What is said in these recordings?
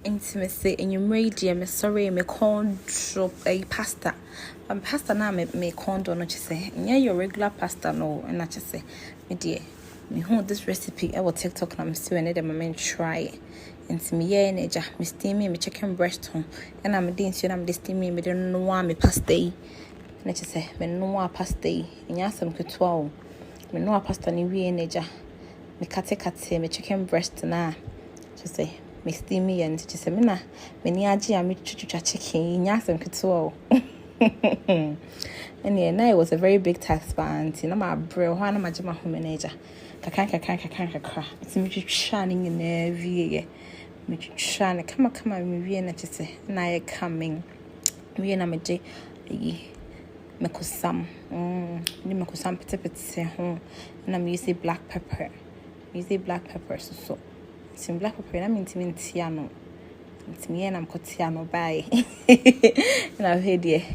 intimacy in your radio, me sorry, me corn drop a pasta. Pasta now me corn do not say. Yeah, your regular pasta no, and not just say, me dear, me hold this recipe. I will TikTok and I'm still in it. I'm try it. And me yeah, neja, me steamy me chicken breast home, and I'm dancing. I'm steamy me don't know why me pasta. And I just say, me no pasta. And yes, I'm good 12. Me no pasta ni we neja. Me kate me chicken breast na. Just say. Me steamy and just say, Mina, me niaji, me chucha chicken, yasam kituo. And yeah, now it was a very big tax band. You know, my bro, one of my jama manager. Kakra. It's me shining in every year. Me shine, come on, me and just say, now coming. We and I'm a day. Mekosam. Mekosam pete home. And I'm using black pepper. So. Some black pepper, I mean, Tiano. It's me and I'm Cotiano by. And I've heard ye.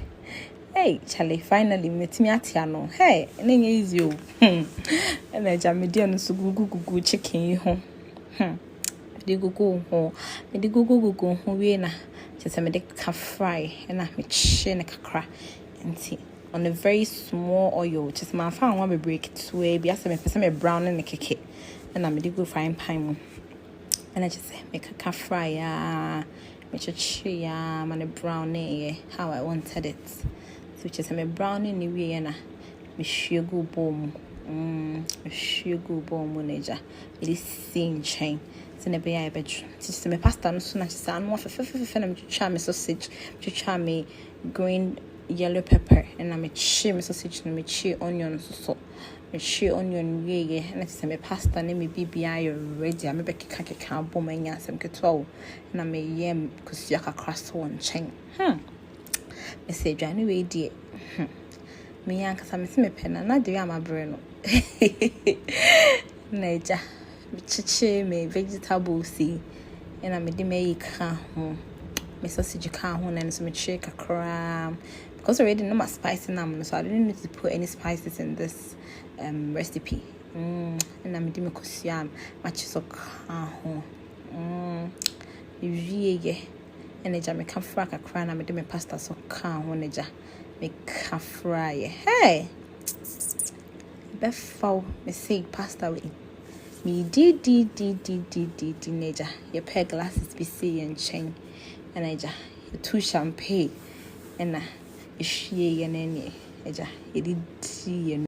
Hey, Charlie, finally, met me at Tiano. Hey, and then is you. And I jam median so go chicken home. The go home. The go home, we just a medic can fry, and I make shin a crack and tea. On a very small oil, just my fan one break it to a be as a brown and a cake. And I'm a good frying pan. And I just say, make a car fry, make a tree, and a brownie, how I wanted it. So just a brownie in the way, and a sugar bomb, manager. It is same chain. It's in a bay bedroom. Just me pasta, and soon as I want to charm sausage, to charm me green yellow pepper, and I'm a cheese sausage, and a cheese onion, so. She onion ye and it's a pasta name BBI ready. I'm a becky can't boom and yes, I'm control. And I may yam because you are cross one chain. Message anyway, dear. Me yankas, I'm a pen and I do am a brain. Naja, chiche me vegetable see. And I'm a demay can't home. Miss sausage can't home and some shake a cram. Because I already know my spicy numbers, so I didn't need to put any spices in this recipe. And I'm doing a matches of cajon. And a Jamaica frack a crown. I'm doing pasta so cajon. Make a fry. Hey, Before me say pasta with me did teenager. Your pair glasses be see and chain. And I just 2 champagne and she and any eja, it did see